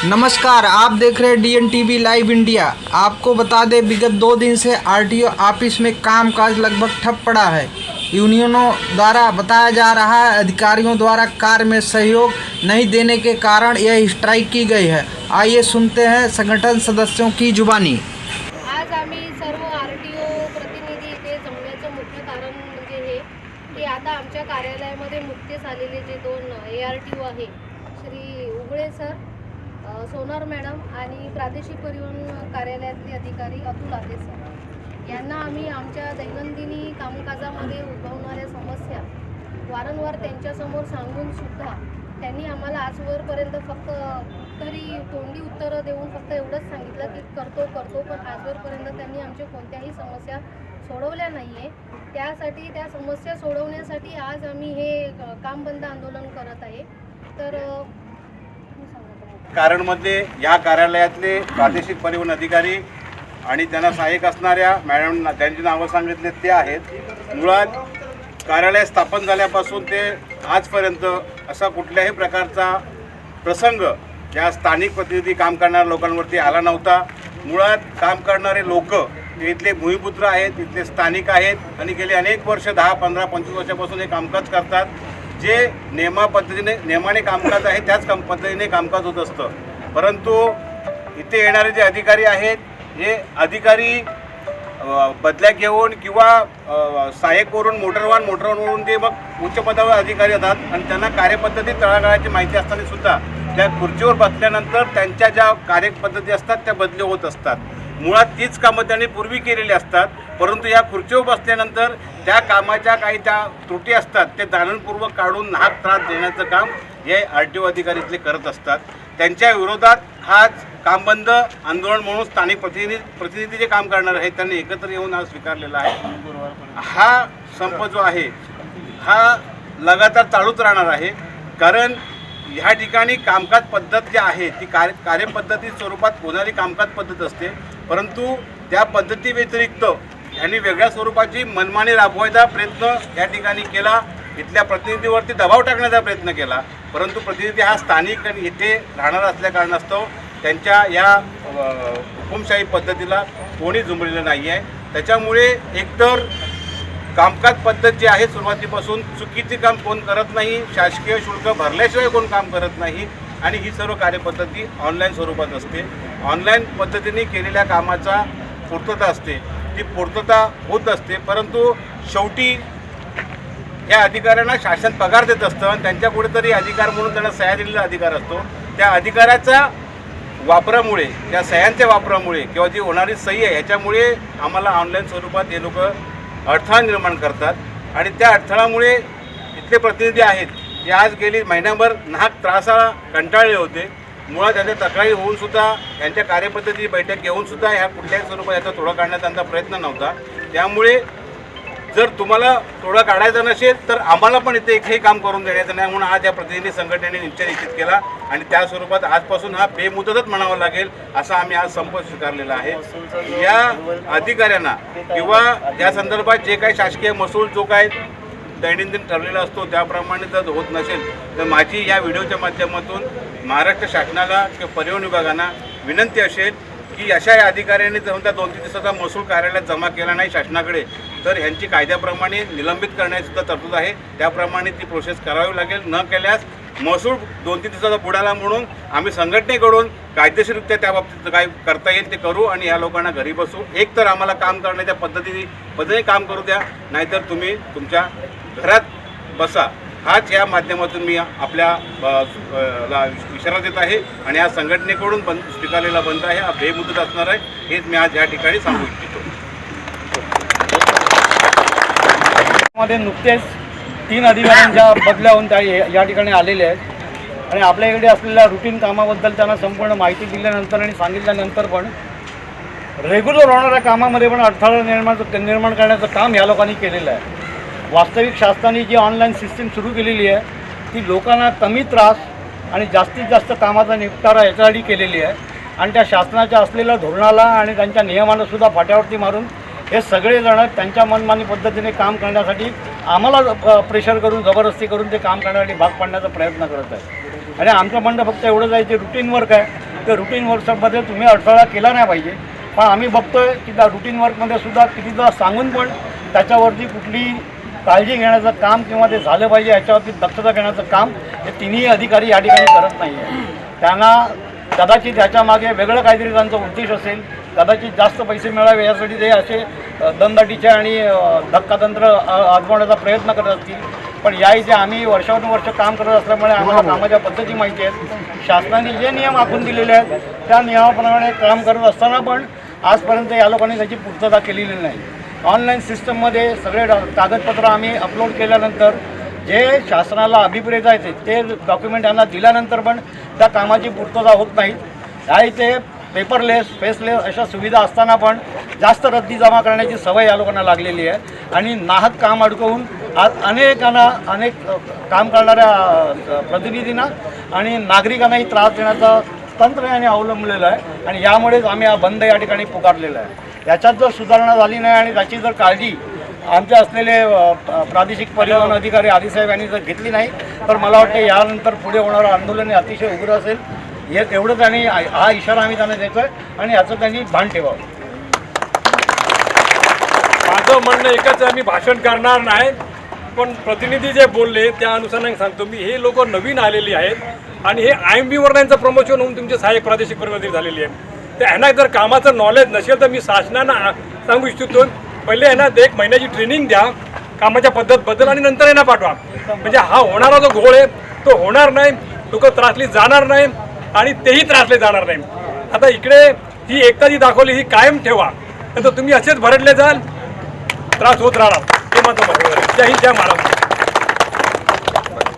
नमस्कार, आप देख रहे हैं DNTV लाइव इंडिया। आपको बता दें, विगत 2 दिन से RTO ऑफिस में कामकाज लगभग ठप पड़ा है। यूनियनों द्वारा बताया जा रहा है अधिकारियों द्वारा कार्य में सहयोग नहीं देने के कारण यह स्ट्राइक की गई है। आइए सुनते हैं संगठन सदस्यों की जुबानी। आज आम्ही सर्व RTO प्रतिनिधी इथे जमण्याचं मुख्य कारण म्हणजे हे की आता आमच्या कार्यालयामध्ये नुकतेच आलेले जे 2 ARTO आहे, श्री उगळे सर, सोनार मॅडम आणि प्रादेशिक परिवहन कार्यालयातले अधिकारी अतुल आते सर, यांना आम्ही आमच्या दैनंदिनी कामकाजामध्ये उद्भवणाऱ्या समस्या वारंवार त्यांच्यासमोर सांगून सुद्धा त्यांनी आम्हाला आजवरपर्यंत फक्त तरी तोंडी उत्तरं देऊन फक्त एवढंच सांगितलं की करतो, पण आजवरपर्यंत त्यांनी आमच्या कोणत्याही समस्या सोडवल्या नाही आहे। त्यासाठी त्या समस्या सोडवण्यासाठी आज आम्ही हे काम बंद आंदोलन करत आहे। तर कारणमध्ये या कार्यालयातले प्रादेशिक परिवहन अधिकारी आणि त्यांना सहाय्यक असणाऱ्या मॅडम, त्यांची नावं सांगितले ते आहेत। मुळात कार्यालय स्थापन झाल्यापासून ते आजपर्यंत असा कुठल्याही प्रकारचा प्रसंग या स्थानिक प्रतिनिधी काम करणाऱ्या लोकांवरती आला नव्हता। मुळात काम करणारे लोक ते इथले भूमिपुत्र आहेत, इथले स्थानिक आहेत आणि गेले अनेक वर्ष 10, 15, 25 वर्षापासून हे कामकाज करतात। जे नियमाने कामकाज आहे त्याच पद्धतीने कामकाज होत असतं। परंतु इथे येणारे जे अधिकारी आहेत, हे अधिकारी बदल्या घेऊन किंवा सहाय्यक मोटरवरून ते मग उच्च पदावर अधिकारी होतात आणि त्यांना कार्यपद्धती तळागाळाची माहिती असताना सुद्धा त्या खुर्चीवर बसल्यानंतर त्यांच्या ज्या कार्यपद्धती असतात त्या बदली होत असतात। मुळात तीच कामं त्यांनी पूर्वी केलेली असतात, परंतु या खुर्चीवर बसल्यानंतर त्या कामाच्या काही त्या त्रुटी असतात ते जाणूनपूर्वक काढून नाहक त्रास देण्याचं काम हे RTO अधिकारी इथले करत असतात। त्यांच्या विरोधात हा कामबंद आंदोलन म्हणून स्थानिक प्रतिनिधी जे काम करणार आहेत त्यांनी एकत्र येऊन हा स्वीकारलेला आहे। हा संप जो आहे हा लगातार चालूच राहणार आहे, कारण ह्या ठिकाणी कामकाज पद्धत जी आहे ती कार्यपद्धती स्वरूपात होणारी कामकाज पद्धत असते, परंतु त्या पद्धती व्यतिरिक्त यांनी वेगळ्या स्वरूपाची मनमानी राबवायचा प्रयत्न या ठिकाणी केला। इथल्या प्रतिनिधीवरती दबाव टाकण्याचा प्रयत्न केला, परंतु प्रतिनिधी हा स्थानिक आणि इथे राहणार असल्या कारणास्तव त्यांच्या या हुकुमशाही पद्धतीला कोणी जुंबलेलं नाही आहे। त्याच्यामुळे एकतर कामकाज पद्धत जी आहे सुरुवातीपासून चुकीचे काम कोण करत नाही, शासकीय शुल्क भरल्याशिवाय कोण काम करत नाही आणि ही सर्व कार्यपद्धती ऑनलाईन स्वरूपात असते। ऑनलाईन पद्धतीने केलेल्या कामाचा पूर्तता असते, ती पूर्तता होत असते, परंतु शेवटी या अधिकाऱ्यांना शासन पगार देत असतं आणि त्यांच्या कुठेतरी अधिकार म्हणून त्यांना सह्या दिलेला अधिकार असतो। त्या अधिकाराच्या वापरामुळे, त्या सह्यांच्या वापरामुळे किंवा जी होणारी सही आहे ह्याच्यामुळे आम्हाला ऑनलाईन स्वरूपात हे लोक अडथळा निर्माण करतात आणि त्या अडथळ्यामुळे इथले प्रतिनिधी आहेत ते आज गेली महिनाभर नाहक त्रासाला कंटाळले होते। मुळात त्यांच्या तक्रारी होऊन सुद्धा यांच्या कार्यपद्धती बैठक घेऊन सुद्धा ह्या कुठल्याही स्वरूपात याचा तोडा काढण्याचा त्यांचा प्रयत्न नव्हता। त्यामुळे जर तुम्हाला तोडा काढायचा नसेल तर आम्हाला पण इथे एकही काम करून देण्याचं नाही म्हणून आज या प्रतिनिधी संघटनेने निश्चय निश्चित केला आणि त्या स्वरूपात आजपासून हा बेमुदतच म्हणावा लागेल असा आम्ही आज संप स्वीकारलेला आहे। या अधिकाऱ्यांना किंवा या संदर्भात जे काही शासकीय महसूल जो काय दैनंदिन ठरलेला असतो त्याप्रमाणे जर होत नसेल तर माझी या व्हिडिओच्या माध्यमातून महाराष्ट्र शासनाला किंवा परिवहन विभागांना विनंती असेल की अशा या अधिकाऱ्यांनी जर 2-3 दिवसाचा महसूल कार्यालयात जमा केला नाही शासनाकडे तर ह्यांची कायद्याप्रमाणे निलंबित करण्याची सुद्धा तरतूद आहे, त्याप्रमाणे ती प्रोसेस करावी लागेल। न केल्यास महसूल 2-3 दिवसाचा बुडाला म्हणून आम्ही संघटनेकडून कायदेशीररित्या त्या बाबतीत काय करता येईल ते करू आणि या लोकांना घरी बसू। एक तर आम्हाला काम करण्याच्या पद्धतीने काम करू द्या, नाहीतर तुम्ही तुमच्या घरात बसा। हाच या माध्यमातून मी आपल्या इशारा देत आहे आणि या संघटनेकडून स्वीकारलेला बंद आहे हा बेमुदत असणार आहे, हेच मी आज या ठिकाणी सांगू इच्छितो। मध्ये नुकतेच 3 अधिकाऱ्यांच्या बदल्या होऊन त्या या ठिकाणी आलेले आहेत आणि आपल्या इकडे असलेल्या रुटीन कामाबद्दल त्यांना संपूर्ण माहिती दिल्यानंतर आणि सांगितल्यानंतर पण रेग्युलर होणाऱ्या कामामध्ये पण अडथळा निर्माण करण्याचं काम या लोकांनी केलेलं आहे। वास्तविक शासनाने जी ऑनलाईन सिस्टीम सुरू केलेली आहे ती लोकांना कमी त्रास आणि जास्तीत जास्त कामाचा निपटारा याच्यासाठी केलेली आहे आणि त्या शासनाच्या असलेल्या धोरणाला आणि त्यांच्या नियमांना सुद्धा फाट्यावरती मारून हे सगळेजण त्यांच्या मनमानी पद्धतीने काम करण्यासाठी आम्हाला प्रेशर करून जबरदस्ती करून ते काम करण्यासाठी भाग पाडण्याचा प्रयत्न करत आहे। आणि आमचं म्हणणं फक्त एवढंच आहे, जे रुटीन वर्क आहे तर रुटीन वर्कमध्ये तुम्ही अडथळा केला नाही पाहिजे. पण आम्ही बघतोय की त्या रुटीन वर्कमध्ये सुद्धा कितीदा सांगून पण त्याच्यावरती कुठली काळजी घेण्याचं काम किंवा ते झालं पाहिजे याच्यावरती दक्षता घेण्याचं काम हे तिन्ही अधिकारी या ठिकाणी करत नाही आहे. त्यांना कदाचित याच्यामागे वेगळं काहीतरी त्यांचा उद्देश असेल, कदाचित जास्त पैसे मिळावे यासाठी ते असे दमदाटीचे आणि धक्कातंत्र आजमावण्याचा प्रयत्न करत असतील. पण या इथे आम्ही वर्षानुवर्ष काम करत असल्यामुळे आम्हाला कामाच्या पद्धती माहिती आहेत. शासनाने जे नियम आखून दिलेले आहेत त्या नियमाप्रमाणे काम करत असताना पण आजपर्यंत या लोकांनी त्याची पूर्तता केलेली नाही. ऑनलाईन सिस्टममध्ये सगळे कागदपत्र आम्ही अपलोड केल्यानंतर जे शासनाला अभिप्रेत आहे ते डॉक्युमेंट यांना दिल्यानंतर पण त्या कामाची पूर्तता होत नाही. या इथे पेपरलेस फेसलेस अशा सुविधा असताना पण जास्त रद्दी जमा करण्याची सवय या लोकांना लागलेली आहे आणि नाहक काम अडकवून आज अनेक काम करणाऱ्या प्रतिनिधींना आणि नागरिकांनाही त्रास देण्याचा तंत्र याने अवलंबलेलं आहे आणि यामुळेच आम्ही हा बंद या ठिकाणी पुकारलेला आहे. याच्यात जर सुधारणा झाली नाही आणि त्याची जर काळजी आमचे असलेले प्रादेशिक परिवहन अधिकारी आदिसाहेब यांनी जर घेतली नाही तर मला वाटतं यानंतर पुढे होणारं आंदोलन हे अतिशय उग्र असेल. हे एवढं त्यांनी हा इशारा आम्ही त्यांना देतो आहे आणि याचं त्यांनी भान ठेवावं. माझं म्हणणं एकच आहे, मी भाषण करणार नाही, पण प्रतिनिधी जे बोलले त्या अनुसाराने सांगतो मी. हे लोक नवीन आलेली आहेत आणि हे IMB-वर त्यांचं प्रमोशन होऊन तुमचे सहाय्यक प्रादेशिक परिवहन झालेली आहेत. तर ह्यांना जर कामाचं नॉलेज नसेल तर मी शासनानं सांगू इच्छितो, पहिले ह्यांना 1 महिन्याची ट्रेनिंग द्या कामाच्या पद्धत बद्दल आणि नंतर यांना पाठवा. म्हणजे हा होणारा जो घोळ आहे तो होणार नाही, लोक त्रासली जाणार नाही आणि तेही त्रासले जाणार नाही. आता इकडे ही एकता जी दाखवली ही कायम ठेवा, तर तुम्ही असेच भरडले जाल, त्रास होत राहणार. हे माझं मत आहे. जय हिंद, जय महाराष्ट्र.